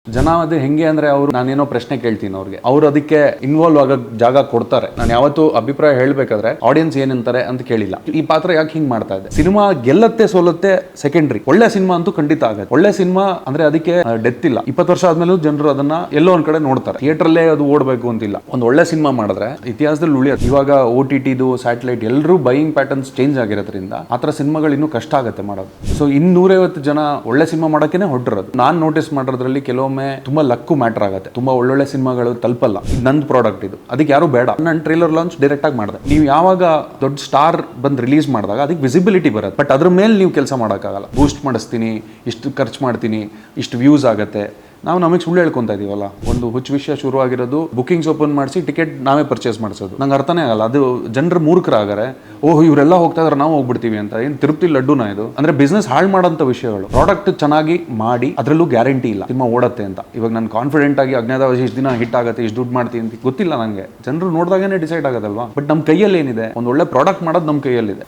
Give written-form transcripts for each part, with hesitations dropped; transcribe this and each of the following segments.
ಜನ ಅದು ಹೆಂಗೆ ಅಂದ್ರೆ ಅವರು ನಾನೇನೋ ಪ್ರಶ್ನೆ ಕೇಳ್ತೀನಿ ಅವ್ರು ಅದಕ್ಕೆ ಇನ್ವಾಲ್ವ್ ಆಗಕ್ ಜಾಗ ಕೊಡ್ತಾರೆ. ನಾನು ಯಾವತ್ತೂ ಅಭಿಪ್ರಾಯ ಹೇಳ್ಬೇಕಾದ್ರೆ ಆಡಿಯನ್ಸ್ ಏನಂತಾರೆ ಅಂತ ಕೇಳಿಲ್ಲ. ಈ ಪಾತ್ರ ಯಾಕೆ ಹಿಂಗ್ ಮಾಡ್ತಾ ಇದೆ, ಸಿನಿಮಾ ಗೆಲ್ಲತ್ತೆ ಸೋಲತ್ತೆ ಸೆಕೆಂಡ್ರಿ, ಒಳ್ಳೆ ಸಿನಿಮಾ ಅಂತೂ ಖಂಡಿತ ಆಗತ್ತೆ. ಒಳ್ಳೆ ಸಿನಿಮಾ ಅಂದ್ರೆ ಅದಕ್ಕೆ ಡೆತ್ ಇಲ್ಲ. 20 ವರ್ಷ ಆದ್ಮೇಲೂ ಜನರು ಅದನ್ನ ಎಲ್ಲೋ ಒಂದ್ ಕಡೆ ನೋಡ್ತಾರೆ. ಥಿಯೇಟರ್ಲ್ಲೇ ಅದು ಓಡಬೇಕು ಅಂತಿಲ್ಲ. ಒಂದು ಒಳ್ಳೆ ಸಿನಿಮಾ ಮಾಡಿದ್ರೆ ಇತಿಹಾಸದಲ್ಲಿ ಉಳಿಯೋದು. ಇವಾಗ OTTದು ಸ್ಯಾಟಲೈಟ್ ಎಲ್ಲರೂ ಬೈಯಿಂಗ್ ಪ್ಯಾಟರ್ನ್ಸ್ ಚೇಂಜ್ ಆಗಿರೋದ್ರಿಂದ ಆತರ ಸಿನಿಮಾಗಳು ಇನ್ನೂ ಕಷ್ಟ ಆಗುತ್ತೆ ಮಾಡೋದು. ಸೊ 150 ಜನ ಒಳ್ಳೆ ಸಿನಿಮಾ ಮಾಡೋಕೆ ಹೊರಟಿರೋದು. ನಾನು ನೋಟಿಸ್ ಮಾಡೋದ್ರಲ್ಲಿ ಕೆಲವೊಮ್ಮೆ ತುಂಬಾ ಲಕ್ಕು ಮ್ಯಾಟರ್ ಆಗುತ್ತೆ. ತುಂಬಾ ಒಳ್ಳೊಳ್ಳೆ ಸಿನಿಮಾಗಳು ತಲುಪಲ್ಲ. ನಂದು ಪ್ರಾಡಕ್ಟ್ ಇದು, ಅದಕ್ಕೆ ಯಾರು ಬೇಡ. ನಾನು ಟ್ರೈಲರ್ ಲಾಂಚ್ ಡೈರೆಕ್ಟ್ ಆಗಿ ಮಾಡಿದೆ. ನೀವು ಯಾವಾಗ ದೊಡ್ಡ ಸ್ಟಾರ್ ಬಂದು ರಿಲೀಸ್ ಮಾಡಿದಾಗ ಅದಕ್ಕೆ ವಿಸಿಬಿಲಿಟಿ ಬರುತ್ತೆ. ಬಟ್ ಅದ್ರ ಮೇಲೆ ನೀವು ಕೆಲಸ ಮಾಡೋಕ್ಕಾಗಲ್ಲ. ಬೂಸ್ಟ್ ಮಾಡಿಸ್ತೀನಿ, ಇಷ್ಟು ಖರ್ಚು ಮಾಡ್ತೀನಿ, ಇಷ್ಟು ವ್ಯೂಸ್ ಆಗುತ್ತೆ. ನಮಗೆ ಸುಳ್ಳು ಹೇಳ್ಕೊಂತ ಇದೀವಲ್ಲ. ಒಂದು ಹುಚ್ಚು ವಿಷಯ ಶುರು ಆಗಿರೋದು ಬುಕಿಂಗ್ಸ್ ಓಪನ್ ಮಾಡಿಸಿ ಟಿಕೆಟ್ ನಾವೇ ಪರ್ಚೇಸ್ ಮಾಡಿಸೋದು. ನಂಗೆ ಅರ್ಥನೇ ಆಗಲ್ಲ. ಅದು ಜನರು ಮೂರ್ಖರಾಗಾರೆ, ಓಹ್ ಇವರೆಲ್ಲ ಹೋಗ್ತಾ ಇದ್ರೆ ನಾವು ಹೋಗ್ಬಿಡ್ತೀವಿ ಅಂತ. ಏನು ತಿರುಪ್ತಿ ಲಡ್ಡುನ ಇದು? ಅಂದ್ರೆ ಬಿಸ್ನೆಸ್ ಹಾಳು ಮಾಡೋಂಥ ವಿಷಯಗಳು. ಪ್ರಾಡಕ್ಟ್ ಚೆನ್ನಾಗಿ ಮಾಡಿ ಅದರಲ್ಲೂ ಗ್ಯಾರಂಟಿ ಇಲ್ಲ ಸಿನಿಮಾ ಓಡತ್ತೆ ಅಂತ. ಇವಾಗ ನಾನು ಕಾನ್ಫಿಡೆಂಟ್ ಆಗಿ ಅಜ್ಞಾತವಾಸಿ ಇಷ್ಟು ದಿನ ಹಿಟ್ ಆಗುತ್ತೆ, ಇಷ್ಟು ದುಡ್ಡು ಮಾಡ್ತೀನಿ ಅಂತ ಗೊತ್ತಿಲ್ಲ ನನಗೆ. ಜನರು ನೋಡಿದಾಗೇ ಡಿಸೈಡ್ ಆಗೋದಲ್ವಾ. ಬಟ್ ನಮ್ಮ ಕೈಯಲ್ಲಿ ಏನಿದೆ, ಒಂದು ಒಳ್ಳೆ ಪ್ರಾಡಕ್ಟ್ ಮಾಡೋದು ನಮ್ಮ ಕೈಯಲ್ಲಿದೆ.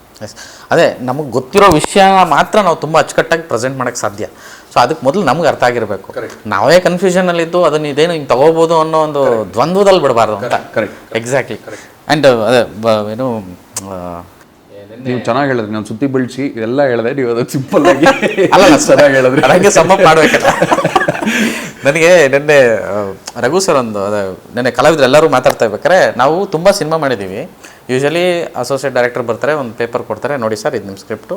ಅದೇ ನಮಗೆ ಗೊತ್ತಿರೋ ವಿಷಯ ಮಾತ್ರ ನಾವು ತುಂಬ ಅಚ್ಚುಕಟ್ಟಾಗಿ ಪ್ರೆಸೆಂಟ್ ಮಾಡೋಕ್ಕೆ ಸಾಧ್ಯ. ಸೊ ಅದಕ್ಕೆ ಮೊದಲು ನಮ್ಗೆ ಅರ್ಥ ಆಗಿರಬೇಕು. ನಾವೇ ಕನ್ಫ್ಯೂಷನಲ್ಲಿದ್ದು ಅದನ್ನ ಇದೇನು ಹಿಂಗೆ ತಗೋಬೋದು ಅನ್ನೋ ಒಂದು ದ್ವಂದ್ವದಲ್ಲಿ ಬಿಡಬಾರ್ದು ಅಂತ. ಎಕ್ಸಾಕ್ಟ್ಲಿ. ಆ್ಯಂಡ್ ಅದೇ ಏನು ನೀವು ಚೆನ್ನಾಗಿ ಹೇಳಿದ್ರಿ. ನಾನು ಸುತ್ತಿ ಬೆಳೆಸಿ ಎಲ್ಲ ಹೇಳಿದೆ, ನೀವು ಅದು ಸಿಂಪಲ್ ಆಗಿ ಅಲ್ಲ ಚೆನ್ನಾಗಿ ಹೇಳಿದ್ರಿ. ಹಾಗೆ ಸಮ ಮಾಡಬೇಕಲ್ಲ. ನನಗೆ ನಿನ್ನೆ ರಘು ಸರ್ ನಿನ್ನೆ ಕಲಾವಿದ್ರು ಎಲ್ಲರೂ ಮಾತಾಡ್ತಾ ಇರ್ಬೇಕಾರೆ, ನಾವು ತುಂಬ ಸಿನಿಮಾ ಮಾಡಿದ್ದೀವಿ. ಯೂಶಲಿ ಅಸೋಸಿಯೇಟ್ ಡೈರೆಕ್ಟರ್ ಬರ್ತಾರೆ, ಒಂದು ಪೇಪರ್ ಕೊಡ್ತಾರೆ, ನೋಡಿ ಸರ್ ಇದು ನಿಮ್ಮ ಸ್ಕ್ರಿಪ್ಟು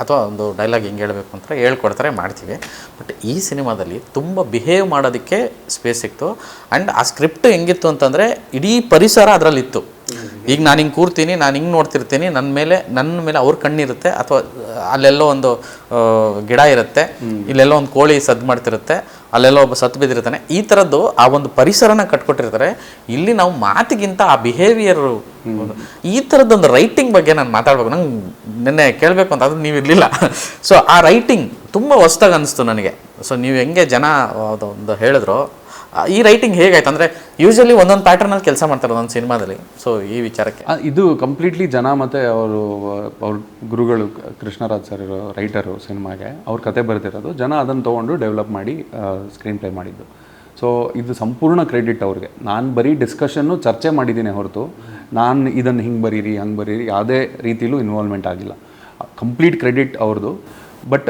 ಅಥವಾ ಒಂದು ಡೈಲಾಗ್ ಹಿಂಗೆ ಹೇಳಬೇಕು ಅಂತ ಹೇಳ್ಕೊಡ್ತಾರೆ, ಮಾಡ್ತೀವಿ. ಬಟ್ ಈ ಸಿನಿಮಾದಲ್ಲಿ ತುಂಬ ಬಿಹೇವ್ ಮಾಡೋದಕ್ಕೆ ಸ್ಪೇಸ್ ಸಿಕ್ತು. ಆ್ಯಂಡ್ ಆ ಸ್ಕ್ರಿಪ್ಟ್ ಹೆಂಗಿತ್ತು ಅಂತಂದರೆ ಇಡೀ ಪರಿಸರ ಅದರಲ್ಲಿತ್ತು. ಈಗ ನಾನು ಹಿಂಗೆ ಕೂರ್ತೀನಿ, ನಾನು ಹಿಂಗೆ ನೋಡ್ತಿರ್ತೀನಿ, ನನ್ನ ಮೇಲೆ ಅವ್ರ ಕಣ್ಣಿರುತ್ತೆ, ಅಥವಾ ಅಲ್ಲೆಲ್ಲೋ ಒಂದು ಗಿಡ ಇರುತ್ತೆ, ಇಲ್ಲೆಲ್ಲೋ ಒಂದು ಕೋಳಿ ಸದ್ದು ಮಾಡ್ತಿರುತ್ತೆ, ಅಲ್ಲೆಲ್ಲೋ ಒಬ್ಬ ಸತ್ತು ಬಿದ್ದಿರ್ತಾನೆ. ಈ ಥರದ್ದು ಆ ಒಂದು ಪರಿಸರನ ಕಟ್ಕೊಟ್ಟಿರ್ತಾರೆ. ಇಲ್ಲಿ ನಾವು ಮಾತಿಗಿಂತ ಆ ಬಿಹೇವಿಯರು, ಈ ಥರದ್ದೊಂದು ರೈಟಿಂಗ್ ಬಗ್ಗೆ ನಾನು ಮಾತಾಡ್ಬೇಕು. ನಂಗೆ ನಿನ್ನೆ ಕೇಳಬೇಕು ಅಂತ, ಅದು ನೀವು ಇರಲಿಲ್ಲ. ಸೊ ಆ ರೈಟಿಂಗ್ ತುಂಬ ಹೊಸ್ದಾಗಿ ಅನಿಸ್ತು ನನಗೆ. ಸೊ ನೀವು ಹೆಂಗೆ ಜನ ಒಂದು ಹೇಳಿದ್ರು, ಈ ರೈಟಿಂಗ್ ಹೇಗಾಯ್ತು ಅಂದರೆ ಯೂಶಲಿ ಒಂದೊಂದು ಪ್ಯಾಟರ್ನಲ್ಲಿ ಕೆಲಸ ಮಾಡ್ತಾರೆ ಒಂದೊಂದು ಸಿನಿಮಾದಲ್ಲಿ. ಸೊ ಈ ವಿಚಾರಕ್ಕೆ ಇದು ಕಂಪ್ಲೀಟ್ಲಿ ಜನ ಮತ್ತು ಅವ್ರ ಗುರುಗಳು ಕೃಷ್ಣರಾಜ್ ಸರ್ ಇರೋ ರೈಟರು ಸಿನಿಮಾಗೆ ಅವ್ರ ಕತೆ ಬರೆದಿರೋದು. ಜನ ಅದನ್ನು ತೊಗೊಂಡು ಡೆವಲಪ್ ಮಾಡಿ ಸ್ಕ್ರೀನ್ ಪ್ಲೇ ಮಾಡಿದ್ದು. ಸೊ ಇದು ಸಂಪೂರ್ಣ ಕ್ರೆಡಿಟ್ ಅವ್ರಿಗೆ. ನಾನು ಬರೀ ಡಿಸ್ಕಷನ್ನು ಚರ್ಚೆ ಮಾಡಿದ್ದೀನಿ ಹೊರತು ನಾನು ಇದನ್ನು ಹಿಂಗೆ ಬರೀರಿ ಹಂಗೆ ಬರೀರಿ ಯಾವುದೇ ರೀತಿಲೂ ಇನ್ವಾಲ್ವ್ಮೆಂಟ್ ಆಗಿಲ್ಲ. ಕಂಪ್ಲೀಟ್ ಕ್ರೆಡಿಟ್ ಅವ್ರದ್ದು. ಬಟ್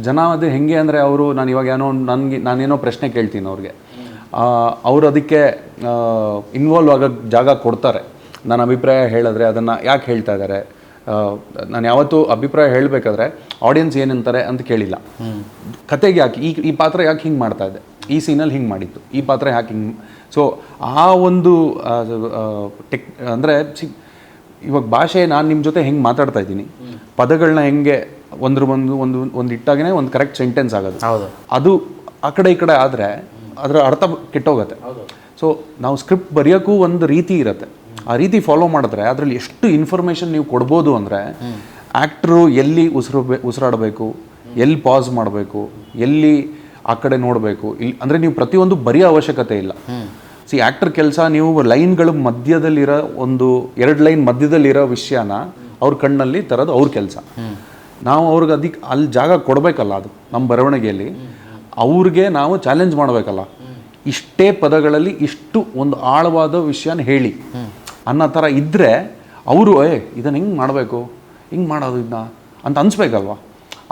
ಜನ ಅದು ಹೆಂಗೆ ಅಂದರೆ ಅವರು, ನಾನು ಇವಾಗ ನಾನೇನೋ ಪ್ರಶ್ನೆ ಕೇಳ್ತೀನಿ ಅವ್ರು ಅದಕ್ಕೆ ಇನ್ವಾಲ್ವ್ ಆಗೋಕ್ಕೆ ಜಾಗ ಕೊಡ್ತಾರೆ. ನಾನು ಅಭಿಪ್ರಾಯ ಹೇಳಿದ್ರೆ ಅದನ್ನು ಯಾಕೆ ಹೇಳ್ತಾ ಇದ್ದಾರೆ. ನಾನು ಯಾವತ್ತೂ ಅಭಿಪ್ರಾಯ ಹೇಳಬೇಕಾದ್ರೆ ಆಡಿಯನ್ಸ್ ಏನಂತಾರೆ ಅಂತ ಕೇಳಿಲ್ಲ. ಕತೆಗೆ ಯಾಕೆ ಈ ಪಾತ್ರ ಯಾಕೆ ಹಿಂಗೆ ಮಾಡ್ತಾ ಇದೆ, ಈ ಸೀನಲ್ಲಿ ಹಿಂಗೆ ಮಾಡಿತ್ತು, ಈ ಪಾತ್ರ ಯಾಕೆ ಹಿಂಗೆ. ಸೊ ಆ ಒಂದು ಅಂದರೆ ಇವಾಗ ಭಾಷೆ, ನಾನು ನಿಮ್ಮ ಜೊತೆ ಹೆಂಗೆ ಮಾತಾಡ್ತಾ ಇದ್ದೀನಿ, ಪದಗಳನ್ನ ಹೆಂಗೆ ಒಂದು ಇಟ್ಟಾಗೇ ಒಂದು ಕರೆಕ್ಟ್ ಸೆಂಟೆನ್ಸ್ ಆಗೋದು. ಅದು ಆ ಕಡೆ ಈ ಕಡೆ ಆದರೆ ಅದರ ಅರ್ಥ ಕೆಟ್ಟೋಗುತ್ತೆ. ಸೊ ನಾವು ಸ್ಕ್ರಿಪ್ಟ್ ಬರೆಯೋಕ್ಕೂ ಒಂದು ರೀತಿ ಇರುತ್ತೆ. ಆ ರೀತಿ ಫಾಲೋ ಮಾಡಿದ್ರೆ ಅದರಲ್ಲಿ ಎಷ್ಟು ಇನ್ಫಾರ್ಮೇಷನ್ ನೀವು ಕೊಡ್ಬೋದು ಅಂದರೆ, ಆ್ಯಕ್ಟ್ರು ಎಲ್ಲಿ ಉಸಿರಾಡಬೇಕು, ಎಲ್ಲಿ ಪಾಸ್ ಮಾಡಬೇಕು, ಎಲ್ಲಿ ಆ ಕಡೆ ನೋಡಬೇಕು, ಇಲ್ಲಿ ಅಂದರೆ ನೀವು ಪ್ರತಿಯೊಂದು ಬರೆಯೋ ಅವಶ್ಯಕತೆ ಇಲ್ಲ. ಆ್ಯಕ್ಟರ್ ಕೆಲಸ, ನೀವು ಲೈನ್ಗಳ ಮಧ್ಯದಲ್ಲಿರೋ 2 ಲೈನ್ ಮಧ್ಯದಲ್ಲಿರೋ ವಿಷಯನ ಅವ್ರ ಕಣ್ಣಲ್ಲಿ ತರೋದು ಅವ್ರ ಕೆಲಸ. ನಾವು ಅವ್ರಿಗೆ ಅದಕ್ಕೆ ಅಲ್ಲಿ ಜಾಗ ಕೊಡಬೇಕಲ್ಲ. ಅದು ನಮ್ಮ ಬರವಣಿಗೆಯಲ್ಲಿ ಅವ್ರಿಗೆ ನಾವು ಚಾಲೆಂಜ್ ಮಾಡಬೇಕಲ್ಲ. ಇಷ್ಟೇ ಪದಗಳಲ್ಲಿ ಇಷ್ಟು ಒಂದು ಆಳವಾದ ವಿಷಯನ ಹೇಳಿ ಅನ್ನೋ ಥರ ಇದ್ದರೆ ಅವರು ಇದನ್ನು ಹಿಂಗೆ ಮಾಡಬೇಕು, ಹಿಂಗೆ ಮಾಡೋದು ಇದನ್ನ ಅಂತ ಅನಿಸ್ಬೇಕಲ್ವ.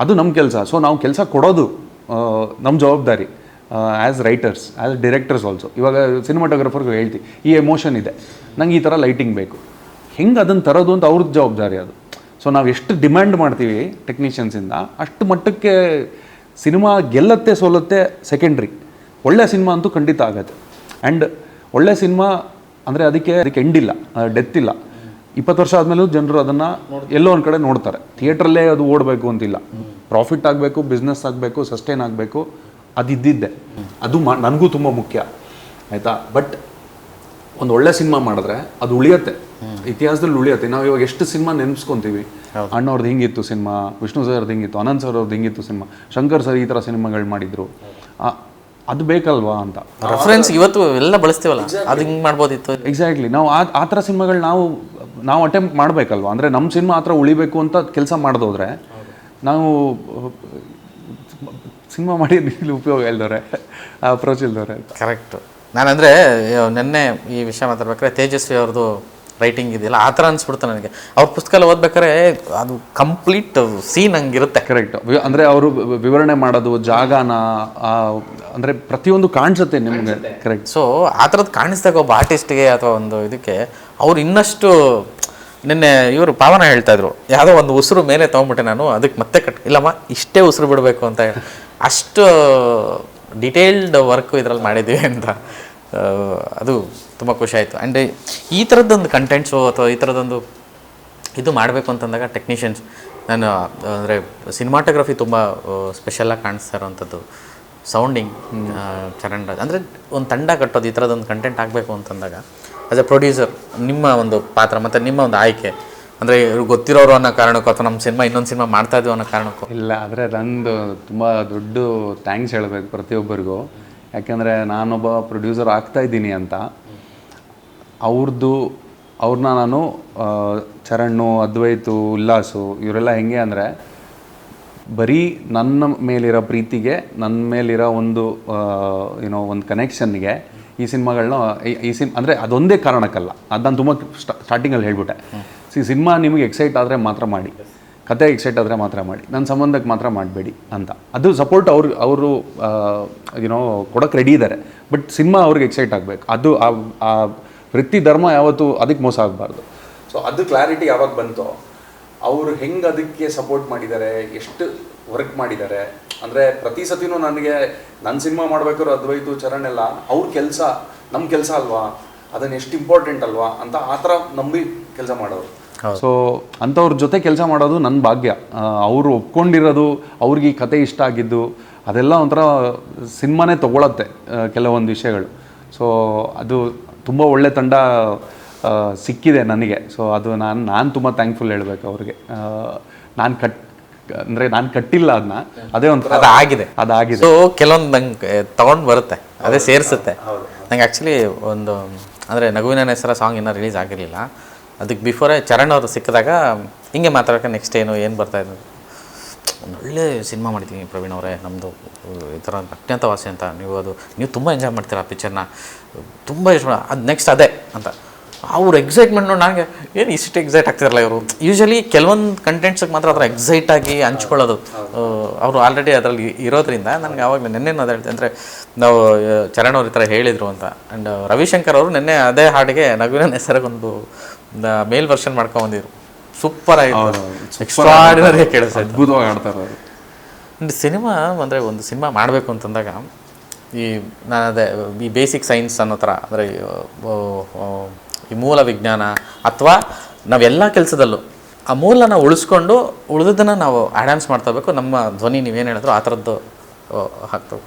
ಅದು ನಮ್ಮ ಕೆಲಸ. ಸೊ ನಾವು ಕೆಲಸ ಕೊಡೋದು ನಮ್ಮ ಜವಾಬ್ದಾರಿ as writers, as directors also. ಇವಾಗ ಸಿನಿಮಾಟೋಗ್ರಫರ್ಗೆ ಹೇಳ್ತೀವಿ, ಈ ಎಮೋಷನ್ ಇದೆ, ನಂಗೆ ಈ ಥರ ಲೈಟಿಂಗ್ ಬೇಕು, ಹೆಂಗೆ ಅದನ್ನು ತರೋದು ಅಂತ ಅವ್ರದ್ದು ಜವಾಬ್ದಾರಿ ಅದು. ಸೊ ನಾವು ಎಷ್ಟು ಡಿಮ್ಯಾಂಡ್ ಮಾಡ್ತೀವಿ ಟೆಕ್ನಿಷಿಯನ್ಸಿಂದ, ಅಷ್ಟು ಮಟ್ಟಕ್ಕೆ ಸಿನಿಮಾ ಗೆಲ್ಲತ್ತೆ ಸೋಲತ್ತೆ ಸೆಕೆಂಡ್ರಿ, ಒಳ್ಳೆ ಸಿನಿಮಾ ಅಂತೂ ಖಂಡಿತ ಆಗತ್ತೆ. ಆ್ಯಂಡ್ ಒಳ್ಳೆ ಸಿನಿಮಾ ಅಂದರೆ ಅದಕ್ಕೆ ಎಂಡ್ ಇಲ್ಲ, ಡೆತ್ ಇಲ್ಲ. 20 ವರ್ಷ ಆದಮೇಲೂ ಜನರು ಅದನ್ನು ಎಲ್ಲೋ ಒಂದು ಕಡೆ ನೋಡ್ತಾರೆ. ಥಿಯೇಟ್ರಲ್ಲೇ ಅದು ಓಡಬೇಕು ಅಂತಿಲ್ಲ. ಪ್ರಾಫಿಟ್ ಆಗಬೇಕು, ಬಿಸ್ನೆಸ್ ಆಗಬೇಕು, ಸಸ್ಟೈನ್ ಆಗಬೇಕು, ಅದು ಇದ್ದಿದ್ದೆ. ಅದು ನನಗೂ ತುಂಬ ಮುಖ್ಯ, ಆಯಿತಾ. ಬಟ್ ಒಂದು ಒಳ್ಳೆ ಸಿನಿಮಾ ಮಾಡಿದ್ರೆ ಅದು ಉಳಿಯುತ್ತೆ, ಇತಿಹಾಸದಲ್ಲಿ ಉಳಿಯುತ್ತೆ. ನಾವು ಇವಾಗ ಎಷ್ಟು ಸಿನಿಮಾ ನೆನೆಸ್ಕೊತೀವಿ. ಅಣ್ಣವ್ರದ್ದು ಹಿಂಗಿತ್ತು ಸಿನಿಮಾ, ವಿಷ್ಣು ಸರ್ದು ಹಿಂಗಿತ್ತು, ಅನಂತ್ ಸರ್ ಅವ್ರದ್ದು ಹಿಂಗಿತ್ತು ಸಿನಿಮಾ, ಶಂಕರ್ ಸರ್ ಈ ಥರ ಸಿನಿಮಾಗಳು ಮಾಡಿದ್ರು, ಅದು ಬೇಕಲ್ವಾ ಅಂತ ರೆಫರೆನ್ಸ್ ಇವತ್ತು ಎಲ್ಲ ಬಳಸ್ತೀವಲ್ಲ, ಅದು ಹಿಂಗೆ ಮಾಡ್ಬೋದಿತ್ತು. ಎಕ್ಸಾಕ್ಟ್ಲಿ. ನಾವು ಆ ಥರ ಸಿನಿಮಾಗಳು ನಾವು ಅಟೆಂಪ್ಟ್ ಮಾಡಬೇಕಲ್ವಾ. ಅಂದರೆ ನಮ್ಮ ಸಿನಿಮಾ ಆ ಥರ ಉಳಿಬೇಕು ಅಂತ ಕೆಲಸ ಮಾಡಿದೋದ್ರೆ ನಾವು ಸಿನಿಮಾ ಮಾಡಿ ಇಲ್ಲಿ ಉಪಯೋಗ ಇಲ್ದವ್ರೆ, ಆ ಅಪ್ರೋಚ್ ಇಲ್ದವ್ರೆ. ಕರೆಕ್ಟು. ನಾನಂದರೆ ನೆನ್ನೆ ಈ ವಿಷಯ ಮಾತಾಡ್ಬೇಕಾದ್ರೆ ತೇಜಸ್ವಿ ಅವ್ರದ್ದು ರೈಟಿಂಗ್ ಇದೆಯಲ್ಲ ಆ ಥರ ಅನಿಸ್ಬಿಡ್ತು ನನಗೆ. ಅವ್ರ ಪುಸ್ತಕ ಓದ್ಬೇಕಾದ್ರೆ ಅದು ಕಂಪ್ಲೀಟ್ ಸೀನ್ ಹಂಗಿರುತ್ತೆ. ಕರೆಕ್ಟ್. ಅಂದರೆ ಅವರು ವಿವರಣೆ ಮಾಡೋದು ಜಾಗನ ಅಂದರೆ ಪ್ರತಿಯೊಂದು ಕಾಣಿಸುತ್ತೆ ನಿಮಗೆ. ಕರೆಕ್ಟ್. ಸೊ ಆ ಥರದ್ದು ಕಾಣಿಸ್ದಾಗ ಒಬ್ಬ ಆರ್ಟಿಸ್ಟ್ಗೆ ಅಥವಾ ಒಂದು ಇದಕ್ಕೆ ಅವ್ರು ಇನ್ನಷ್ಟು, ನಿನ್ನೆ ಇವರು ಪಾವನ ಹೇಳ್ತಾಯಿದ್ರು, ಯಾವುದೋ ಒಂದು ಉಸಿರು ಮೇಲೆ ತೊಗೊಂಬಿಟ್ಟೆ ನಾನು, ಅದಕ್ಕೆ ಮತ್ತೆ ಇಲ್ಲಮ್ಮ ಇಷ್ಟೇ ಉಸಿರು ಬಿಡಬೇಕು ಅಂತ ಅಷ್ಟು ಡಿಟೇಲ್ಡ್ ವರ್ಕು ಇದರಲ್ಲಿ ಮಾಡಿದ್ದೀವಿ ಅಂತ. ಅದು ತುಂಬ ಖುಷಿ ಆಯಿತು. ಆ್ಯಂಡ್ ಈ ಥರದ್ದೊಂದು ಕಂಟೆಂಟ್ಸು ಅಥವಾ ಈ ಥರದ್ದೊಂದು ಇದು ಮಾಡಬೇಕು ಅಂತಂದಾಗ ಟೆಕ್ನಿಷಿಯನ್ಸ್, ನಾನು ಅಂದರೆ ಸಿನಿಮಾಟೋಗ್ರಫಿ ತುಂಬ ಸ್ಪೆಷಲಾಗಿ ಕಾಣಿಸ್ತಾ ಇರೋವಂಥದ್ದು, ಸೌಂಡಿಂಗ್, ಚರಣ್ ರಾಜ್, ಅಂದರೆ ಒಂದು ತಂಡ ಕಟ್ಟೋದು ಈ ಥರದೊಂದು ಕಂಟೆಂಟ್ ಆಗಬೇಕು ಅಂತಂದಾಗ ಆ್ಯಸ್ ಎ ಪ್ರೊಡ್ಯೂಸರ್ ನಿಮ್ಮ ಒಂದು ಪಾತ್ರ ಮತ್ತು ನಿಮ್ಮ ಒಂದು ಆಯ್ಕೆ, ಅಂದರೆ ಇವ್ರು ಗೊತ್ತಿರೋರು ಅನ್ನೋ ಕಾರಣಕ್ಕೂ ಅಥವಾ ನಮ್ಮ ಸಿನಿಮಾ ಇನ್ನೊಂದು ಸಿನಿಮಾ ಮಾಡ್ತಾ ಇದ್ದೀವಿ ಅನ್ನೋ ಕಾರಣಕ್ಕೂ? ಇಲ್ಲ, ಆದರೆ ನಂದು ತುಂಬ ದೊಡ್ಡ ಥ್ಯಾಂಕ್ಸ್ ಹೇಳಬೇಕು ಪ್ರತಿಯೊಬ್ಬರಿಗೂ. ಯಾಕೆಂದರೆ ನಾನೊಬ್ಬ ಪ್ರೊಡ್ಯೂಸರ್ ಆಗ್ತಾಯಿದ್ದೀನಿ ಅಂತ ಅವ್ರನ್ನ ನಾನು ಚರಣ್, ಅದ್ವೈತು, ಉಲ್ಲಾಸು ಇವರೆಲ್ಲ ಹೆಂಗೆ ಅಂದರೆ ಬರೀ ನನ್ನ ಮೇಲಿರೋ ಪ್ರೀತಿಗೆ, ನನ್ನ ಮೇಲಿರೋ ಒಂದು ಒಂದು ಕನೆಕ್ಷನ್ಗೆ ಈ ಸಿನಿಮಾಗಳನ್ನ ಅಂದರೆ ಅದೊಂದೇ ಕಾರಣಕ್ಕಲ್ಲ, ಅದು ನಾನು ತುಂಬ ಸ್ಟಾರ್ಟಿಂಗಲ್ಲಿ ಹೇಳ್ಬಿಟ್ಟೆ. ಸಿನಿಮಾ ನಿಮಗೆ ಎಕ್ಸೈಟ್ ಆದರೆ ಮಾತ್ರ ಮಾಡಿ, ಕತೆ ಎಕ್ಸೈಟ್ ಆದರೆ ಮಾತ್ರ ಮಾಡಿ, ನನ್ನ ಸಂಬಂಧಕ್ಕೆ ಮಾತ್ರ ಮಾಡಬೇಡಿ ಅಂತ. ಅದು ಸಪೋರ್ಟ್ ಅವರು ಕೊಡೋಕ್ಕೆ ರೆಡಿ ಇದ್ದಾರೆ. ಬಟ್ ಸಿನಿಮಾ ಅವ್ರಿಗೆ ಎಕ್ಸೈಟ್ ಆಗಬೇಕು. ಅದು ಆ ವೃತ್ತಿ ಧರ್ಮ ಯಾವತ್ತೂ ಅದಕ್ಕೆ ಮೋಸ ಆಗಬಾರ್ದು. ಸೊ ಅದು ಕ್ಲಾರಿಟಿ ಯಾವಾಗ ಬಂತೋ, ಅವರು ಹೆಂಗೆ ಅದಕ್ಕೆ ಸಪೋರ್ಟ್ ಮಾಡಿದ್ದಾರೆ, ಎಷ್ಟು ವರ್ಕ್ ಮಾಡಿದ್ದಾರೆ. ಅಂದರೆ ಪ್ರತಿ ಸತಿನೂ ನನಗೆ ನನ್ನ ಸಿನಿಮಾ ಮಾಡ್ಬೇಕಾದ್ರು ಅದ್ವೈತು, ಚರಣ್ ಎಲ್ಲ ಅವ್ರ ಕೆಲಸ ನಮ್ಮ ಕೆಲಸ ಅಲ್ವಾ, ಅದನ್ನು ಎಷ್ಟು ಇಂಪಾರ್ಟೆಂಟ್ ಅಲ್ವಾ ಅಂತ ಆ ಥರ ನಂಬಿ ಕೆಲಸ ಮಾಡೋರು. ಸೊ ಅಂಥವ್ರ ಜೊತೆ ಕೆಲಸ ಮಾಡೋದು ನನ್ನ ಭಾಗ್ಯ. ಅವರು ಒಪ್ಕೊಂಡಿರೋದು, ಅವ್ರಿಗೆ ಈ ಕತೆ ಇಷ್ಟ ಆಗಿದ್ದು, ಅದೆಲ್ಲ ಒಂಥರ ಸಿನಿಮಾನೇ ತೊಗೊಳತ್ತೆ ಕೆಲವೊಂದು ವಿಷಯಗಳು. ಸೊ ಅದು ತುಂಬ ಒಳ್ಳೆ ತಂಡ ಸಿಕ್ಕಿದೆ ನನಗೆ. ಸೊ ಅದು ನಾನು ತುಂಬ ಥ್ಯಾಂಕ್ಫುಲ್ ಹೇಳಬೇಕು ಅವ್ರಿಗೆ. ನಾನು ಕಟ್ಟಿಲ್ಲ ಅದನ್ನ, ಅದೇ ಒಂಥರ ಅದಾಗಿದೆ. ಸೊ ಕೆಲವೊಂದು ನಂಗೆ ತೊಗೊಂಡು ಬರುತ್ತೆ, ಅದೇ ಸೇರಿಸುತ್ತೆ ನಂಗೆ. ಆ್ಯಕ್ಚುಲಿ ಒಂದು ಅಂದರೆ ನಗುವಿನ ಹೆಸರ ಸಾಂಗ್ ಇನ್ನೂ ರಿಲೀಸ್ ಆಗಿರಲಿಲ್ಲ. ಅದಕ್ಕೆ ಬಿಫೋರೇ ಚರಣ್ ಅವರು ಸಿಕ್ಕಿದಾಗ ಹಿಂಗೆ ಮಾತಾಡೋಕೆ ನೆಕ್ಸ್ಟ್ ಏನು ಬರ್ತಾಯಿದ್ದು, ಒಂದು ಒಳ್ಳೆ ಸಿನಿಮಾ ಮಾಡಿದ್ದೀವಿ ಪ್ರವೀಣ್ ಅವರೇ, ನಮ್ಮದು ಈ ಥರ ಅಜ್ಞಾತವಾಸಿ ಅಂತ, ನೀವು ತುಂಬ ಎಂಜಾಯ್ ಮಾಡ್ತೀರಾ ಆ ಪಿಕ್ಚರ್ನ, ತುಂಬ ಇಷ್ಟ, ಅದು ನೆಕ್ಸ್ಟ್ ಅದೇ ಅಂತ. ಅವ್ರ ಎಕ್ಸೈಟ್ಮೆಂಟ್ ನೋಡಿ ನನಗೆ ಏನು ಇಷ್ಟು ಎಕ್ಸೈಟ್ ಆಗ್ತಿರಲ್ಲ ಇವರು. ಯೂಶಲಿ ಕೆಲವೊಂದು ಕಂಟೆಂಟ್ಸಿಗೆ ಮಾತ್ರ ಅದರ ಎಕ್ಸೈಟಾಗಿ ಹಂಚ್ಕೊಳ್ಳೋದು, ಅವರು ಆಲ್ರೆಡಿ ಅದರಲ್ಲಿ ಇರೋದ್ರಿಂದ ನನಗೆ ಆವಾಗಲೇ ನೆನ್ನೆ ಅದು ಹೇಳ್ತೀನಿ. ಅಂದರೆ ನಾವು ಚರಣ್ ಅವ್ರು ಈ ಥರ ಹೇಳಿದರು ಅಂತ. ಆ್ಯಂಡ್ ರವಿಶಂಕರ್ ಅವರು ನೆನ್ನೆ ಅದೇ ಹಾಡಿಗೆ ನಗುವಿನ ಹೆಸರಿಗೊಂದು ಮೇಲ್ ವರ್ಷನ್ ಮಾಡ್ಕೊಂಬಂದಿದ್ರು. ಸೂಪರ್ ಆಯಿತು, ಎಕ್ಸ್ಟ್ರಾರ್ಡಿನರಿ ಕೇಳಿಸ್ತಾ ಇತ್ತು, ಅದ್ಭುತವಾಗಿ ಆಡ್ತಾರೆ ಅವರು. ಆ್ಯಂಡ್ ಸಿನಿಮಾ ಅಂದರೆ ಒಂದು ಸಿನಿಮಾ ಮಾಡಬೇಕು ಅಂತಂದಾಗ ಈ ಬೇಸಿಕ್ ಸೈನ್ಸ್ ಅನ್ನೋ ಥರ, ಅಂದರೆ ಈ ಮೂಲ ವಿಜ್ಞಾನ ಅಥವಾ ನಾವೆಲ್ಲ ಕೆಲಸದಲ್ಲೂ ಆ ಮೂಲನ ಉಳಿಸ್ಕೊಂಡು ಉಳಿದದನ್ನು ನಾವು ಅಡ್ವಾನ್ಸ್ ಮಾಡ್ತಾ ಹೋಗಬೇಕು. ನಮ್ಮ ಧ್ವನಿ ನೀವೇನು ಹೇಳಿದ್ರು ಆ ಥರದ್ದು ಹಾಕ್ತವೆ.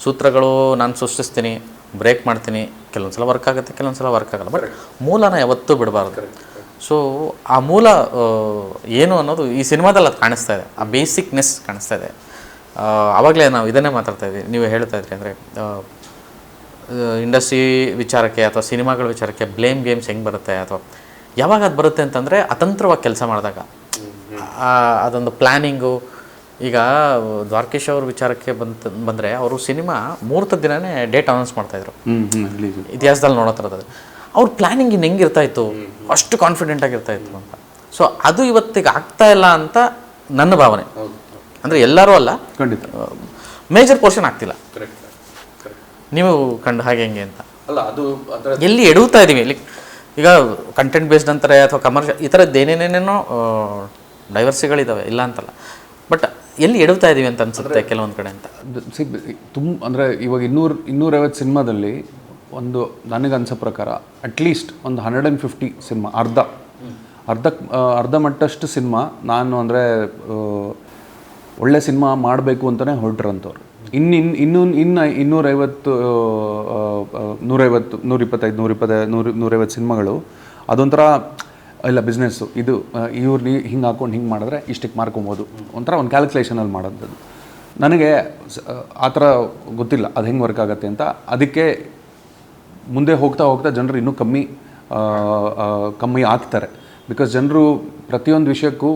ಸೂತ್ರಗಳು ನಾನು ಸೃಷ್ಟಿಸ್ತೀನಿ, ಬ್ರೇಕ್ ಮಾಡ್ತೀನಿ, ಕೆಲವೊಂದು ಸಲ ವರ್ಕ್ ಆಗುತ್ತೆ, ಕೆಲವೊಂದು ಸಲ ವರ್ಕ್ ಆಗೋಲ್ಲ. ಬಟ್ ಮೂಲನ ಯಾವತ್ತೂ ಬಿಡಬಾರ್ದು. ಸೊ ಆ ಮೂಲ ಏನು ಅನ್ನೋದು ಈ ಸಿನಿಮಾದಲ್ಲಿ ಅದು ಕಾಣಿಸ್ತಾ ಇದೆ, ಆ ಬೇಸಿಕ್ನೆಸ್ ಕಾಣಿಸ್ತಾ ಇದೆ. ಆವಾಗಲೇ ನಾವು ಇದನ್ನೇ ಮಾತಾಡ್ತಾ ಇದ್ವಿ, ನೀವು ಹೇಳ್ತಾ ಇದ್ರಿ. ಅಂದರೆ ಇಂಡಸ್ಟ್ರಿ ವಿಚಾರಕ್ಕೆ ಅಥವಾ ಸಿನಿಮಾಗಳ ವಿಚಾರಕ್ಕೆ ಬ್ಲೇಮ್ ಗೇಮ್ಸ್ ಹೆಂಗೆ ಬರುತ್ತೆ, ಅಥವಾ ಯಾವಾಗ ಅದು ಬರುತ್ತೆ ಅಂತಂದರೆ ಅತಂತ್ರವಾಗಿ ಕೆಲಸ ಮಾಡಿದಾಗ, ಅದೊಂದು ಪ್ಲ್ಯಾನಿಂಗು. ಈಗ ದ್ವಾರಕೀಶ್ ಅವ್ರ ವಿಚಾರಕ್ಕೆ ಬಂದರೆ ಅವರು ಸಿನಿಮಾ ಮುಹೂರ್ತದ ದಿನವೇ ಡೇಟ್ ಅನೌನ್ಸ್ ಮಾಡ್ತಾಯಿದ್ರು, ಇತಿಹಾಸದಲ್ಲಿ ನೋಡೋ ಥರದ್ದು. ಅವ್ರ ಪ್ಲ್ಯಾನಿಂಗ್ ಇನ್ನು ಹೆಂಗಿರ್ತಾಯಿತ್ತು, ಅಷ್ಟು ಕಾನ್ಫಿಡೆಂಟ್ ಆಗಿರ್ತಾಯಿತ್ತು ಅಂತ. ಸೊ ಅದು ಇವತ್ತಿಗೆ ಆಗ್ತಾ ಇಲ್ಲ ಅಂತ ನನ್ನ ಭಾವನೆ. ಅಂದರೆ ಎಲ್ಲರೂ ಅಲ್ಲ, ಖಂಡಿತ ಮೇಜರ್ ಪೋರ್ಷನ್ ಆಗ್ತಿಲ್ಲ. ನೀವು ಕಂಡು ಹಾಗೆ ಹೆಂಗೆ ಅಂತ ಅಲ್ಲ, ಅದು ಎಲ್ಲಿ ಎಡುತ್ತಾ ಇದ್ದೀವಿ. ಇಲ್ಲಿ ಈಗ ಕಂಟೆಂಟ್ ಬೇಸ್ಡ್ ಅಂತಾರೆ ಅಥವಾ ಕಮರ್ಷಿಯಲ್, ಈ ಥರದ್ದು ಏನೇನೇನೇನೋ ಡೈವರ್ಸಿಗಳಿದ್ದಾವೆ, ಇಲ್ಲ ಅಂತಲ್ಲ. ಬಟ್ ಎಲ್ಲಿ ಎಡುತ್ತಾ ಇದ್ದೀವಿ ಅಂತ ಅನ್ಸುತ್ತೆ ಕೆಲವೊಂದು ಕಡೆ ಅಂತ. ಅಂದರೆ ಇವಾಗ 250 ಸಿನಿಮಾದಲ್ಲಿ ಒಂದು ನನಗೆ ಅನ್ಸೋ ಪ್ರಕಾರ ಅಟ್ಲೀಸ್ಟ್ ಒಂದು 150 ಸಿನಿಮಾ, ಅರ್ಧ ಮಟ್ಟಷ್ಟು ಸಿನಿಮಾ ನಾನು ಅಂದರೆ ಒಳ್ಳೆ ಸಿನಿಮಾ ಮಾಡಬೇಕು ಅಂತಲೇ ಹೊರಟ್ರಂಥವ್ರು. ಇನ್ನು 250, 125 ಸಿನಿಮಾಗಳು ಅದೊಂಥರ ಇಲ್ಲ ಬಿಸ್ನೆಸ್ಸು, ಇದು ಇವ್ರು ಹಿಂಗೆ ಹಾಕೊಂಡು ಹಿಂಗೆ ಮಾಡಿದ್ರೆ ಇಷ್ಟಕ್ಕೆ ಮಾರ್ಕೊಬೋದು, ಒಂಥರ ಒಂದು ಕ್ಯಾಲ್ಕುಲೇಷನಲ್ಲಿ ಮಾಡೋಂಥದ್ದು. ನನಗೆ ಆ ಥರ ಗೊತ್ತಿಲ್ಲ ಅದು ಹೆಂಗೆ ವರ್ಕ್ ಆಗುತ್ತೆ ಅಂತ. ಅದಕ್ಕೆ ಮುಂದೆ ಹೋಗ್ತಾ ಜನರು ಇನ್ನೂ ಕಮ್ಮಿ ಆಗ್ತಾರೆ. ಬಿಕಾಸ್ ಜನರು ಪ್ರತಿಯೊಂದು ವಿಷಯಕ್ಕೂ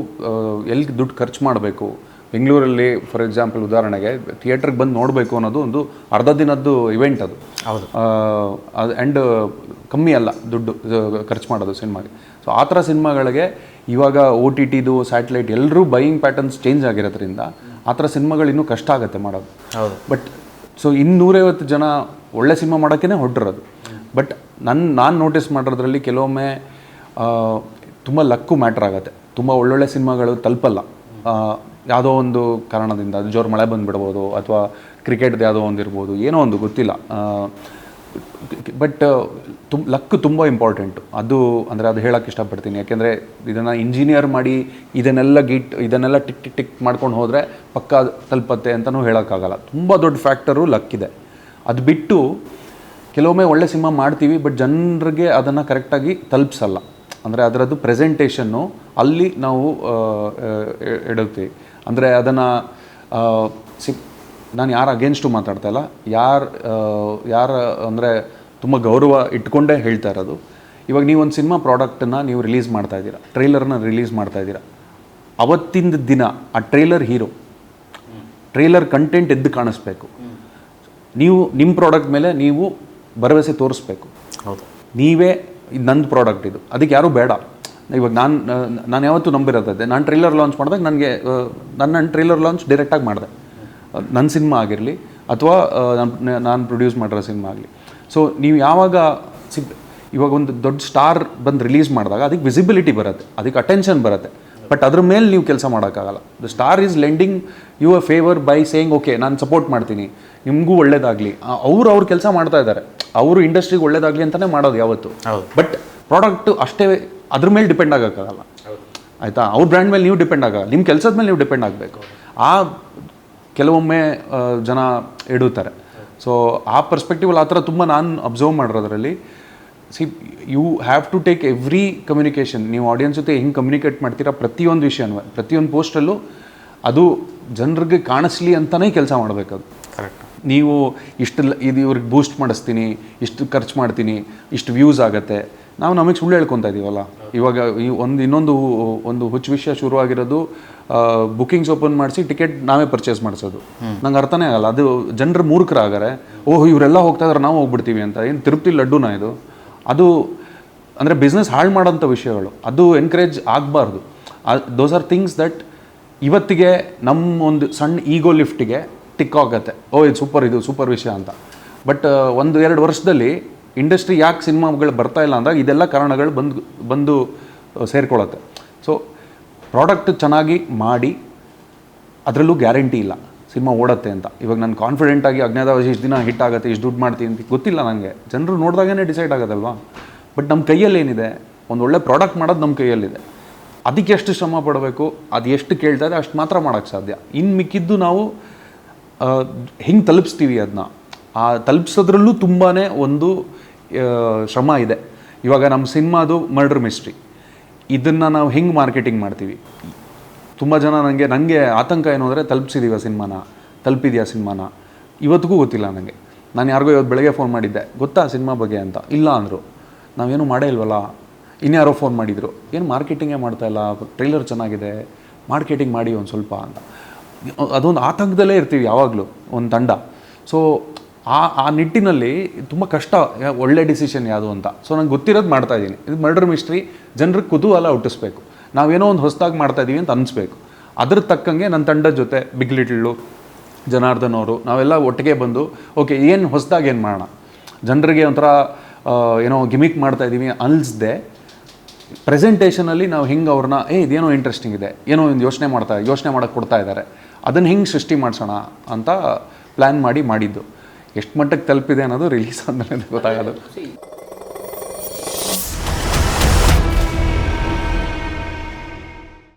ಎಲ್ಲಿ ದುಡ್ಡು ಖರ್ಚು ಮಾಡಬೇಕು, ಬೆಂಗಳೂರಲ್ಲಿ ಫಾರ್ ಎಕ್ಸಾಂಪಲ್ ಉದಾಹರಣೆಗೆ ಥಿಯೇಟ್ರಿಗೆ ಬಂದು ನೋಡಬೇಕು ಅನ್ನೋದು ಒಂದು ಅರ್ಧ ದಿನದ್ದು ಇವೆಂಟ್ ಅದು. ಹೌದು. ಆ್ಯಂಡ್ ಕಮ್ಮಿ ಅಲ್ಲ ದುಡ್ಡು ಖರ್ಚು ಮಾಡೋದು ಸಿನಿಮಾಗೆ. ಸೊ ಆ ಥರ ಸಿನಿಮಾಗಳಿಗೆ ಇವಾಗ OTTದು ಸ್ಯಾಟಲೈಟ್ ಎಲ್ಲರೂ ಬೈಯಿಂಗ್ ಪ್ಯಾಟರ್ನ್ಸ್ ಚೇಂಜ್ ಆಗಿರೋದ್ರಿಂದ ಆ ಥರ ಸಿನಿಮಾಗಳು ಇನ್ನೂ ಕಷ್ಟ ಆಗುತ್ತೆ ಮಾಡೋದು. ಹೌದು. ಬಟ್ ಸೊ 250 ಜನ ಒಳ್ಳೆ ಸಿನಿಮಾ ಮಾಡೋಕ್ಕೇ ಹೊರಟಿರೋದು. ಬಟ್ ನಾನು ನೋಟಿಸ್ ಮಾಡೋದ್ರಲ್ಲಿ ಕೆಲವೊಮ್ಮೆ ತುಂಬ ಲಕ್ಕು ಮ್ಯಾಟ್ರ್ ಆಗುತ್ತೆ. ತುಂಬ ಒಳ್ಳೊಳ್ಳೆ ಸಿನಿಮಾಗಳು ತಲುಪಲ್ಲ, ಯಾವುದೋ ಒಂದು ಕಾರಣದಿಂದ ಜೋರು ಮಳೆ ಬಂದುಬಿಡ್ಬೋದು, ಅಥವಾ ಕ್ರಿಕೆಟ್ದು ಯಾವುದೋ ಒಂದು ಇರ್ಬೋದು, ಏನೋ ಒಂದು ಗೊತ್ತಿಲ್ಲ. ಬಟ್ ಲಕ್ ತುಂಬ ಇಂಪಾರ್ಟೆಂಟು. ಅದು ಅಂದರೆ ಅದು ಹೇಳೋಕ್ಕೆ ಇಷ್ಟಪಡ್ತೀನಿ. ಯಾಕೆಂದರೆ ಇದನ್ನು ಇಂಜಿನಿಯರ್ ಮಾಡಿ ಇದನ್ನೆಲ್ಲ ಟಿಕ್ ಟಿಕ್ ಟಿಕ್ ಮಾಡ್ಕೊಂಡು ಹೋದರೆ ಪಕ್ಕಾ ತಲುಪತ್ತೆ ಅಂತಲೂ ಹೇಳೋಕ್ಕಾಗಲ್ಲ. ತುಂಬ ದೊಡ್ಡ ಫ್ಯಾಕ್ಟರು ಲಕ್ ಇದೆ. ಅದು ಬಿಟ್ಟು ಕೆಲವೊಮ್ಮೆ ಒಳ್ಳೆ ಸಿನಿಮಾ ಮಾಡ್ತೀವಿ, ಬಟ್ ಜನರಿಗೆ ಅದನ್ನು ಕರೆಕ್ಟಾಗಿ ತಲುಪಿಸಲ್ಲ. ಅಂದರೆ ಅದರದ್ದು ಪ್ರೆಸೆಂಟೇಷನ್ನು ಅಲ್ಲಿ ನಾವು ಇಡುತ್ತೀವಿ. ಅಂದರೆ ಅದನ್ನು ನಾನು ಯಾರು ಅಗೇನ್ಸ್ಟು ಮಾತಾಡ್ತಾ ಇಲ್ಲ, ಯಾರು ಅಂದರೆ ತುಂಬ ಗೌರವ ಇಟ್ಕೊಂಡೇ ಹೇಳ್ತಾ ಇರೋದು. ಇವಾಗ ನೀವು ಒಂದು ಸಿನಿಮಾ ಪ್ರಾಡಕ್ಟನ್ನು ನೀವು ರಿಲೀಸ್ ಮಾಡ್ತಾ ಇದ್ದೀರಾ, ಟ್ರೈಲರ್ನ ರಿಲೀಸ್ ಮಾಡ್ತಾ ಇದ್ದೀರಾ. ಅವತ್ತಿನ ದಿನ ಆ ಟ್ರೈಲರ್ ಹೀರೋ, ಟ್ರೈಲರ್ ಕಂಟೆಂಟ್ ಎದ್ದು ಕಾಣಿಸ್ಬೇಕು. ನೀವು ನಿಮ್ಮ ಪ್ರಾಡಕ್ಟ್ ಮೇಲೆ ನೀವು ಭರವಸೆ ತೋರಿಸ್ಬೇಕು. ಹೌದು. ನೀವೇ ಇದು ನಂದು ಪ್ರಾಡಕ್ಟ್, ಇದು ಅದಕ್ಕೆ ಯಾರೂ ಬೇಡ. ಇವಾಗ ನಾನು ಯಾವತ್ತೂ ನಂಬಿರೋದೇ, ನಾನು ಟ್ರೈಲರ್ ಲಾಂಚ್ ಮಾಡಿದಾಗ ನನಗೆ ನನ್ನ ಟ್ರೈಲರ್ ಲಾಂಚ್ ಡೈರೆಕ್ಟಾಗಿ ಮಾಡಿದೆ, ನನ್ನ ಸಿನಿಮಾ ಆಗಿರಲಿ ಅಥವಾ ನಾನು ಪ್ರೊಡ್ಯೂಸ್ ಮಾಡಿರೋ ಸಿನಿಮಾ ಆಗಲಿ. ಸೊ ನೀವು ಯಾವಾಗ ಇವಾಗ ಒಂದು ದೊಡ್ಡ ಸ್ಟಾರ್ ಬಂದು ರಿಲೀಸ್ ಮಾಡಿದಾಗ ಅದಕ್ಕೆ ವಿಸಿಬಿಲಿಟಿ ಬರುತ್ತೆ, ಅದಕ್ಕೆ ಅಟೆನ್ಷನ್ ಬರುತ್ತೆ. ಬಟ್ ಅದ್ರ ಮೇಲೆ ನೀವು ಕೆಲಸ ಮಾಡೋಕ್ಕಾಗಲ್ಲ. The star is lending you a favour by saying okay ನಾನು ಸಪೋರ್ಟ್ ಮಾಡ್ತೀನಿ, ನಿಮಗೂ ಒಳ್ಳೇದಾಗಲಿ. ಅವ್ರು ಕೆಲಸ ಮಾಡ್ತಾ ಇದ್ದಾರೆ, ಅವರು ಇಂಡಸ್ಟ್ರಿಗೆ ಒಳ್ಳೇದಾಗಲಿ ಅಂತಲೇ ಮಾಡೋದು ಯಾವತ್ತು. ಬಟ್ ಪ್ರಾಡಕ್ಟು ಅಷ್ಟೇ ಅದ್ರ ಮೇಲೆ ಡಿಪೆಂಡ್ ಆಗೋಕ್ಕಾಗಲ್ಲ, ಆಯಿತಾ? ಅವ್ರ ಬ್ರ್ಯಾಂಡ್ ಮೇಲೆ ನೀವು ಡಿಪೆಂಡ್ ಆಗಲ್ಲ, ನಿಮ್ಮ ಕೆಲಸದ ಮೇಲೆ ನೀವು ಡಿಪೆಂಡ್ ಆಗಬೇಕು. ಆ ಕೆಲವೊಮ್ಮೆ ಜನ ಇಡುತ್ತಾರೆ. ಸೊ ಆ ಪರ್ಸ್ಪೆಕ್ಟಿವಲ್ಲಿ ಆ ಥರ ತುಂಬ ನಾನು ಅಬ್ಸರ್ವ್ ಮಾಡಿರೋದ್ರಲ್ಲಿ you have to take every communication. ನೀವು ಆಡಿಯನ್ಸ್ ಜೊತೆ ಹೆಂಗೆ ಕಮ್ಯುನಿಕೇಟ್ ಮಾಡ್ತೀರಾ ಪ್ರತಿಯೊಂದು ವಿಷಯನೂ, ಪ್ರತಿಯೊಂದು ಪೋಸ್ಟಲ್ಲೂ ಅದು ಜನರಿಗೆ ಕಾಣಿಸ್ಲಿ ಅಂತಲೇ ಕೆಲಸ ಮಾಡಬೇಕದು. ಕರೆಕ್ಟ್. ನೀವು ಇದು ಇವ್ರಿಗೆ ಬೂಸ್ಟ್ ಮಾಡಿಸ್ತೀನಿ, ಇಷ್ಟು ಖರ್ಚು ಮಾಡ್ತೀನಿ, ಇಷ್ಟು ವ್ಯೂಸ್ ಆಗುತ್ತೆ, ನಮಗೆ ಸುಳ್ಳು ಹೇಳ್ಕೊತಾ ಇದ್ದೀವಲ್ಲ. ಇವಾಗ ಇನ್ನೊಂದು ಹುಚ್ಚು ವಿಷಯ ಶುರುವಾಗಿರೋದು, ಬುಕಿಂಗ್ಸ್ ಓಪನ್ ಮಾಡಿಸಿ ಟಿಕೆಟ್ ನಾವೇ ಪರ್ಚೇಸ್ ಮಾಡಿಸೋದು. ನಂಗೆ ಅರ್ಥನೇ ಆಗಲ್ಲ. ಅದು ಜನರು ಮೂರ್ಖರಾಗಾರೆ, ಓಹ್ ಇವರೆಲ್ಲ ಹೋಗ್ತಾ ಇದ್ದಾರೆ ನಾವು ಹೋಗ್ಬಿಡ್ತೀವಿ ಅಂತ. ಏನು ತಿರುಪತಿ ಲಡ್ಡುನಾ ಇದು? ಅದು ಅಂದರೆ ಬಿಸ್ನೆಸ್ ಹಾಳು ಮಾಡೋಂಥ ವಿಷಯಗಳು, ಅದು ಎನ್ಕರೇಜ್ ಆಗಬಾರ್ದು. ದೋಸ್ ಆರ್ ಥಿಂಗ್ಸ್ ದಟ್ ಇವತ್ತಿಗೆ ನಮ್ಮ ಒಂದು ಸಣ್ಣ ಈಗೋ ಲಿಫ್ಟಿಗೆ ಟಿಕ್ ಆಗುತ್ತೆ, ಓ ಇದು ಸೂಪರ್ ವಿಷಯ ಅಂತ. ಬಟ್ 1-2 ವರ್ಷದಲ್ಲಿ ಇಂಡಸ್ಟ್ರಿ ಯಾಕೆ ಸಿನಿಮಾಗಳು ಬರ್ತಾ ಇಲ್ಲ ಅಂದಾಗ ಇದೆಲ್ಲ ಕಾರಣಗಳು ಬಂದು ಸೇರ್ಕೊಳ್ಳುತ್ತೆ. ಸೊ ಪ್ರಾಡಕ್ಟ್ ಚೆನ್ನಾಗಿ ಮಾಡಿ, ಅದರಲ್ಲೂ ಗ್ಯಾರಂಟಿ ಇಲ್ಲ ಸಿನಿಮಾ ಓಡತ್ತೆ ಅಂತ. ಇವಾಗ ನಾನು ಕಾನ್ಫಿಡೆಂಟಾಗಿ ಅಜ್ಞಾತವಾಸಿ ಇಷ್ಟು ದಿನ ಹಿಟ್ ಆಗುತ್ತೆ, ಇಷ್ಟು ದುಡ್ಡು ಮಾಡ್ತೀನಿ ಅಂತ ಗೊತ್ತಿಲ್ಲ ನನಗೆ. ಜನರು ನೋಡಿದಾಗೇ ಡಿಸೈಡ್ ಆಗೋದಲ್ವಾ. ಬಟ್ ನಮ್ಮ ಕೈಯಲ್ಲಿ ಏನಿದೆ, ಒಂದು ಒಳ್ಳೆ ಪ್ರಾಡಕ್ಟ್ ಮಾಡೋದು ನಮ್ಮ ಕೈಯಲ್ಲಿದೆ. ಅದಕ್ಕೆ ಎಷ್ಟು ಶ್ರಮ ಪಡಬೇಕು, ಅದು ಎಷ್ಟು ಕೇಳ್ತಾ ಇದೆ ಅಷ್ಟು ಮಾತ್ರ ಮಾಡೋಕ್ಕೆ ಸಾಧ್ಯ. ಇನ್ನು ಮಿಕ್ಕಿದ್ದು ನಾವು ಹೆಂಗೆ ತಲುಪಿಸ್ತೀವಿ ಅದನ್ನ, ಆ ತಲುಪಿಸೋದ್ರಲ್ಲೂ ತುಂಬಾ ಒಂದು ಶ್ರಮ ಇದೆ. ಇವಾಗ ನಮ್ಮ ಸಿನಿಮಾದು ಮರ್ಡರ್ ಮಿಸ್ಟ್ರಿ, ಇದನ್ನು ನಾವು ಹೆಂಗೆ ಮಾರ್ಕೆಟಿಂಗ್ ಮಾಡ್ತೀವಿ. ತುಂಬ ಜನ ನನಗೆ ಆತಂಕ ಏನು ಅಂದರೆ, ತಲುಪಿಸಿದೀವ ತಲುಪಿದೆಯಾ ಸಿನಿಮಾನ ಇವತ್ತಿಗೂ ಗೊತ್ತಿಲ್ಲ ನನಗೆ. ನಾನು ಯಾರಿಗೋ ಇವತ್ತು ಬೆಳಗ್ಗೆ ಫೋನ್ ಮಾಡಿದ್ದೆ, ಗೊತ್ತಾ ಸಿನಿಮಾ ಬಗ್ಗೆ ಅಂತ, ಇಲ್ಲ ಅಂದರು. ನಾವೇನು ಮಾಡೇ ಇಲ್ವಲ್ಲ. ಇನ್ಯಾರೋ ಫೋನ್ ಮಾಡಿದರು, ಏನು ಮಾರ್ಕೆಟಿಂಗೇ ಮಾಡ್ತಾಯಿಲ್ಲ, ಟ್ರೈಲರ್ ಚೆನ್ನಾಗಿದೆ, ಮಾರ್ಕೆಟಿಂಗ್ ಮಾಡಿ ಒಂದು ಸ್ವಲ್ಪ ಅಂತ. ಅದೊಂದು ಆತಂಕದಲ್ಲೇ ಇರ್ತೀವಿ ಯಾವಾಗಲೂ ಒಂದು ತಂಡ. ಸೊ ಆ ನಿಟ್ಟಿನಲ್ಲಿ ತುಂಬ ಕಷ್ಟ, ಒಳ್ಳೆ ಡಿಸಿಷನ್ ಯಾವುದು ಅಂತ. ಸೊ ನಂಗೆ ಗೊತ್ತಿರೋದು ಮಾಡ್ತಾಯಿದ್ದೀನಿ. ಇದು ಮರ್ಡರ್ ಮಿಸ್ಟ್ರಿ, ಜನರಿಗೆ ಕುತೂಹಲ ಹುಟ್ಟಿಸ್ಬೇಕು, ನಾವೇನೋ ಒಂದು ಹೊಸದಾಗಿ ಮಾಡ್ತಾಯಿದ್ದೀವಿ ಅಂತ ಅನಿಸ್ಬೇಕು. ಅದ್ರ ತಕ್ಕಂಗೆ ನನ್ನ ತಂಡದ ಜೊತೆ ಬಿಗ್ ಲಿಟ್ಲು, ಜನಾರ್ದನ್ ಅವರು, ನಾವೆಲ್ಲ ಒಟ್ಟಿಗೆ ಬಂದು ಓಕೆ ಏನು ಹೊಸದಾಗಿ ಏನು ಮಾಡೋಣ, ಜನರಿಗೆ ಒಂಥರ ಏನೋ ಗಿಮಿಕ್ ಮಾಡ್ತಾಯಿದ್ದೀವಿ ಅನಿಸ್ದೆ ಪ್ರೆಸೆಂಟೇಷನಲ್ಲಿ ನಾವು ಹೆಂಗೆ ಅವ್ರನ್ನ ಇದೇನೋ ಇಂಟ್ರೆಸ್ಟಿಂಗ್ ಇದೆ, ಏನೋ ಒಂದು ಯೋಚನೆ ಮಾಡೋಕ್ಕೆ ಕೊಡ್ತಾ ಇದ್ದಾರೆ, ಅದನ್ನು ಹೆಂಗೆ ಸೃಷ್ಟಿ ಮಾಡಿಸೋಣ ಅಂತ ಪ್ಲ್ಯಾನ್ ಮಾಡಿದ್ದು. ಎಷ್ಟು ಮಟ್ಟಕ್ಕೆ ತಲುಪಿದೆ ಅನ್ನೋದು ರಿಲೀಸ್ ಆದಮೇಲೆ ಗೊತ್ತಾಗೋದು.